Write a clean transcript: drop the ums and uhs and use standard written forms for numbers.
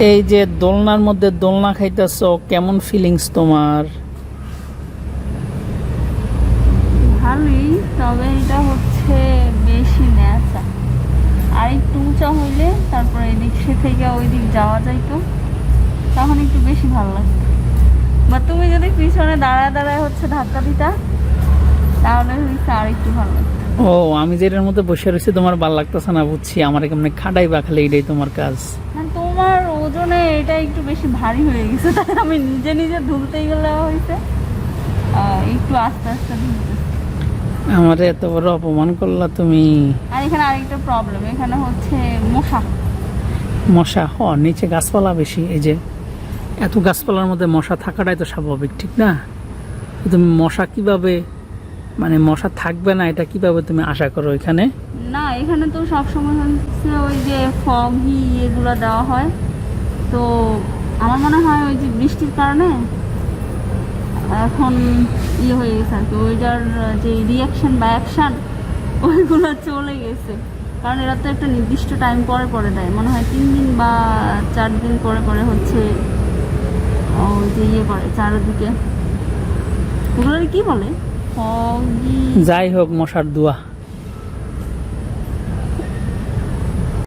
এই যে দোলনার মধ্যে দোলনা খাইতেছো, কেমন ফিলিংস তোমার? ভালোই, তবে এটা হচ্ছে বেশি ন্যাচা। আর একটু উঁচা হইলে তারপরে এদিক সে থেকে ওই দিক যাওয়া যাইতো, তখন একটু বেশি ভালো লাগতো। বা তুমি যদি পিছনে দাঁড়ায় দাঁড়ায় হচ্ছে ধাক্কা দিতা, তাহলে হচ্ছে আর একটু ভালো লাগতো। ও, আমি যেটার মধ্যে বসে রয়েছি তোমার ভালো লাগতেছে না, বুঝছি। আমার কেমন খাটাই বা খালি, এটাই তোমার কাজ। তোমার ওজনে এটা একটু বেশি ভারী হয়ে গেছে, তাই আমি নিজে নিজে ধুলতেই গেলে হয়েছে একটু আস্তে আস্তে ধুলতে। আমার এত বড় অপমান করলা তুমি। আর এখানে আরেকটা প্রবলেম, এখানে হচ্ছে মশা। মশা নিচে গাছপালা বেশি, এই যে এত গাছপালার মধ্যে মশা থাকাটাই তো স্বাভাবিক, ঠিক না? তুমি মশা কিভাবে, মানে মশা থাকবে না এটা কিভাবে তুমি আশা করো এখানে? না, এখানে তো সবসময় হচ্ছে ওই যে ফগি এগুলো দেওয়া হয়, তো আমার মনে হয় ওই যে বৃষ্টির কারণে এখন হয়ে গেছে আর কি, ওইটার যে রিয়াকশন বা অ্যাকশান ওইগুলো চলে গেছে। কারণ এরা তো একটা নির্দিষ্ট টাইম পরে পরে দেয়, মনে হয় 3 দিন বা 4 দিন পরে পরে হচ্ছে ওই যে করে চারদিকে, ওগুলো কি বলে, ফগি। যাই হোক, মশার দোয়া।